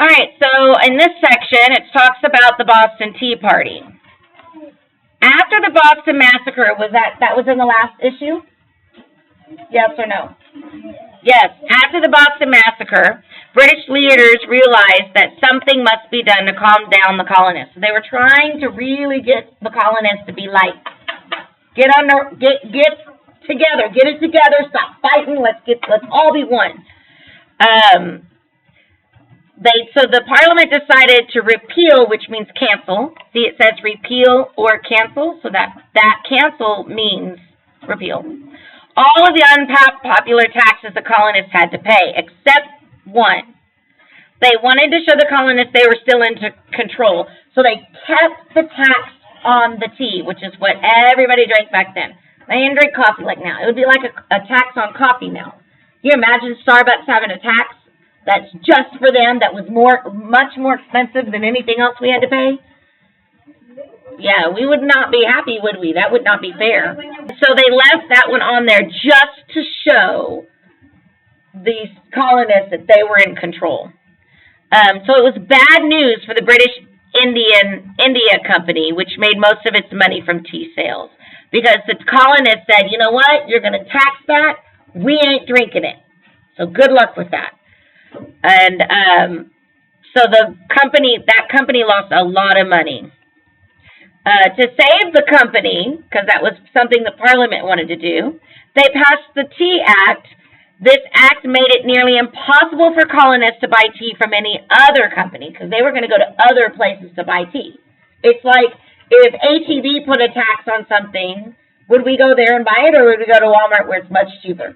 All right, so in this section, it talks about the Boston Tea Party. After the Boston Massacre, that was in the last issue? Yes or no? Yes. After the Boston Massacre, British leaders realized that something must be done to calm down the colonists. So they were trying to really get the colonists to be like, get together, get it together, stop fighting, let's all be one. So the Parliament decided to repeal, which means cancel. See, it says repeal or cancel, so that cancel means repeal. All of the unpopular taxes the colonists had to pay, except one. They wanted to show the colonists they were still in control, so they kept the tax on the tea, which is what everybody drank back then. They didn't drink coffee like now. It would be like a tax on coffee now. Can you imagine Starbucks having a tax that's just for them, that was much more expensive than anything else we had to pay? Yeah, we would not be happy, would we? That would not be fair. So they left that one on there just to show these colonists that they were in control. So it was bad news for the British India Company, which made most of its money from tea sales, because the colonists said, you know what, you're going to tax that, we ain't drinking it. So good luck with that. And so that company lost a lot of money. To save the company, because that was something the Parliament wanted to do, they passed the Tea Act. This act made it nearly impossible for colonists to buy tea from any other company, because they were going to go to other places to buy tea. It's like if ATV put a tax on something, would we go there and buy it, or would we go to Walmart where it's much cheaper?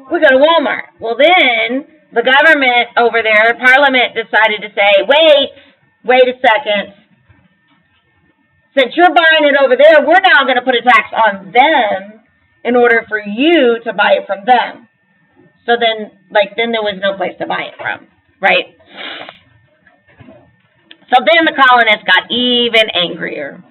We go to Walmart. Well, then the government over there, Parliament, decided to say, wait a second. Since you're buying it over there, we're now going to put a tax on them in order for you to buy it from them. So then there was no place to buy it from, right? So then the colonists got even angrier.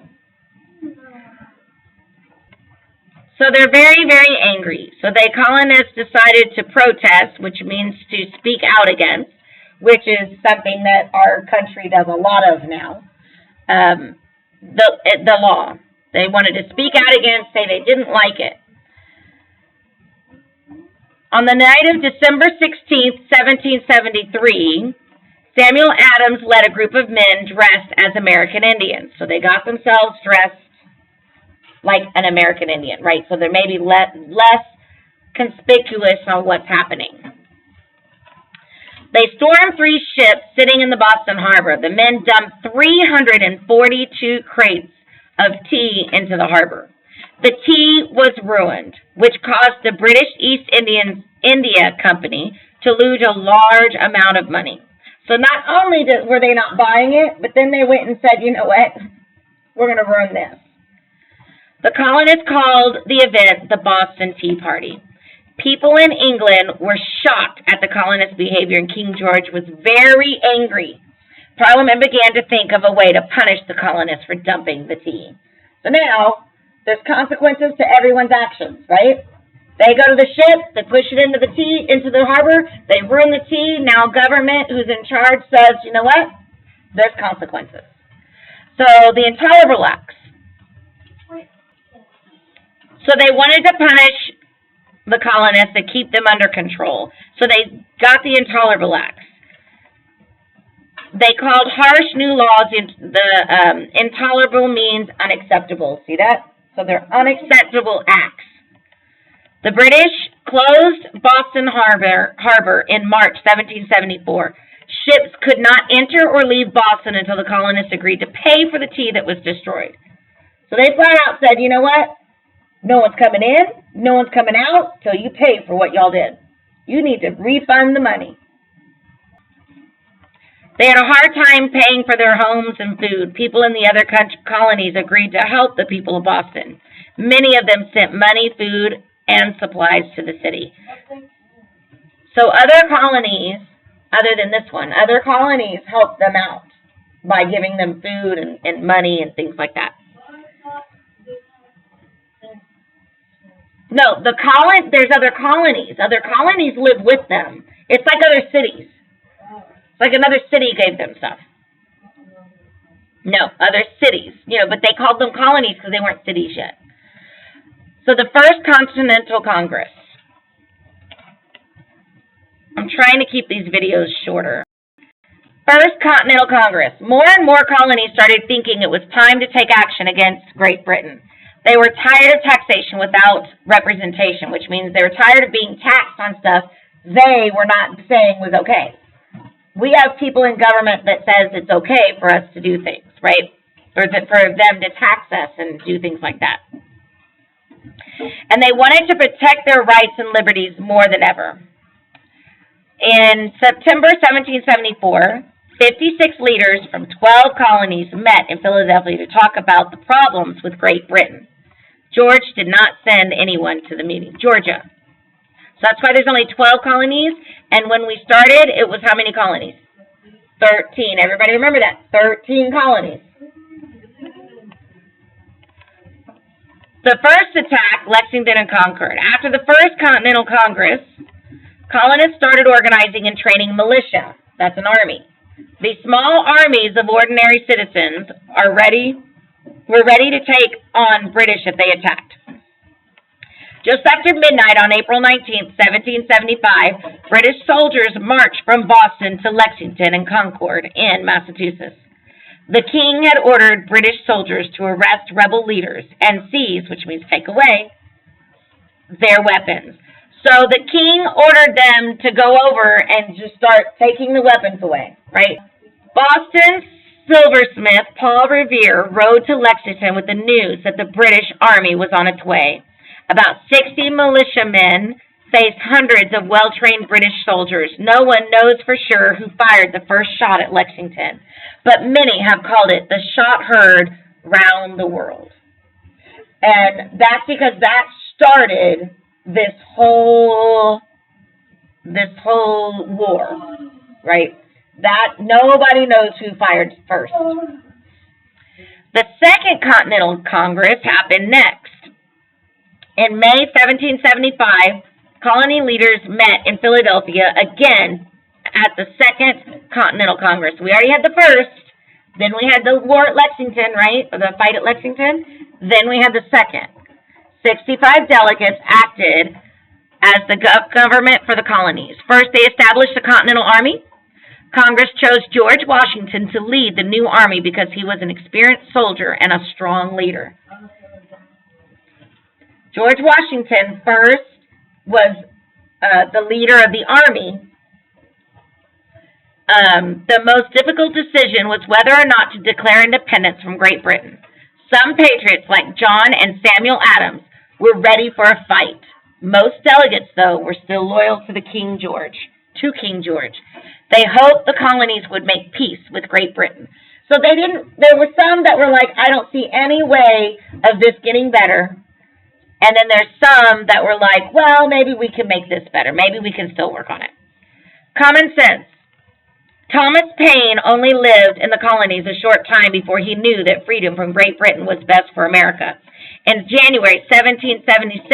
So they're very, very angry. So the colonists decided to protest, which means to speak out against, which is something that our country does a lot of now. The law. They wanted to speak out against, say they didn't like it. On the night of December 16th, 1773, Samuel Adams led a group of men dressed as American Indians. So they got themselves dressed like an American Indian, right? So they're maybe less conspicuous on what's happening. They stormed 3 ships sitting in the Boston Harbor. The men dumped 342 crates of tea into the harbor. The tea was ruined, which caused the British East India Company to lose a large amount of money. So not only were they not buying it, but then they went and said, you know what, we're going to ruin this. The colonists called the event the Boston Tea Party. People in England were shocked at the colonists' behavior, and King George was very angry. Parliament began to think of a way to punish the colonists for dumping the tea. So now, there's consequences to everyone's actions, right? They go to the ship, they push it into the harbor, they ruin the tea. Now government, who's in charge, says, you know what? There's consequences. So the Intolerable Acts. So they wanted to punish the colonists and keep them under control. So they got the Intolerable Acts. They called harsh new laws, intolerable means unacceptable. See that? So they're unacceptable acts. The British closed Boston Harbor in March 1774. Ships could not enter or leave Boston until the colonists agreed to pay for the tea that was destroyed. So they flat out said, you know what? No one's coming in, no one's coming out till you pay for what y'all did. You need to refund the money. They had a hard time paying for their homes and food. People in the other colonies agreed to help the people of Boston. Many of them sent money, food, and supplies to the city. So other colonies, other than this one, other colonies helped them out by giving them food and money and things like that. No, there's other colonies. Other colonies live with them. It's like other cities. It's like another city gave them stuff. No, other cities, but they called them colonies because they weren't cities yet. So the First Continental Congress. I'm trying to keep these videos shorter. First Continental Congress. More and more colonies started thinking it was time to take action against Great Britain. They were tired of taxation without representation, which means they were tired of being taxed on stuff they were not saying was okay. We have people in government that says it's okay for us to do things, right? Or for them to tax us and do things like that. And they wanted to protect their rights and liberties more than ever. In September 1774, 56 leaders from 12 colonies met in Philadelphia to talk about the problems with Great Britain. George did not send anyone to the meeting. Georgia. So that's why there's only 12 colonies. And when we started, it was how many colonies? 13. Everybody remember that? 13 colonies. The first attack, Lexington and Concord. After the First Continental Congress, colonists started organizing and training militia. That's an army. These small armies of ordinary citizens were ready to take on British if they attacked. Just after midnight on April 19, 1775, British soldiers marched from Boston to Lexington and Concord in Massachusetts. The king had ordered British soldiers to arrest rebel leaders and seize, which means take away, their weapons. So the king ordered them to go over and just start taking the weapons away, right? Boston's silversmith, Paul Revere, rode to Lexington with the news that the British army was on its way. About 60 militiamen faced hundreds of well-trained British soldiers. No one knows for sure who fired the first shot at Lexington, but many have called it the shot heard round the world. And that's because that started this whole war, right? That nobody knows who fired first. The Second Continental Congress happened next. In May 1775, colony leaders met in Philadelphia again at the Second Continental Congress. We already had the first, then we had the war at Lexington, right? Or the fight at Lexington. Then we had the second. 65 delegates acted as the government for the colonies. First, they established the Continental Army. Congress chose George Washington to lead the new army because he was an experienced soldier and a strong leader. George Washington first was the leader of the army. The most difficult decision was whether or not to declare independence from Great Britain. Some patriots like John and Samuel Adams were ready for a fight. Most delegates, though, were still loyal to King George. They hoped the colonies would make peace with Great Britain. So there were some that were like, I don't see any way of this getting better. And then there's some that were like, well, maybe we can make this better. Maybe we can still work on it. Common sense. Thomas Paine only lived in the colonies a short time before he knew that freedom from Great Britain was best for America. In January 1776,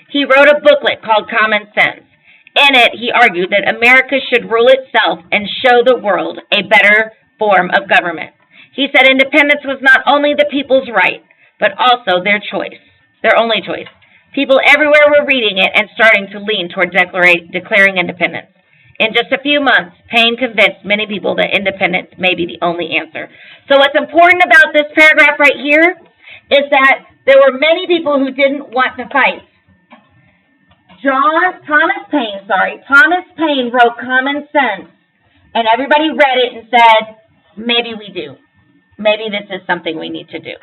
he wrote a booklet called Common Sense. In it, he argued that America should rule itself and show the world a better form of government. He said independence was not only the people's right, but also their choice, their only choice. People everywhere were reading it and starting to lean toward declaring independence. In just a few months, Paine convinced many people that independence may be the only answer. So what's important about this paragraph right here is that there were many people who didn't want to fight. Thomas Paine wrote Common Sense, and everybody read it and said, maybe we do. Maybe this is something we need to do.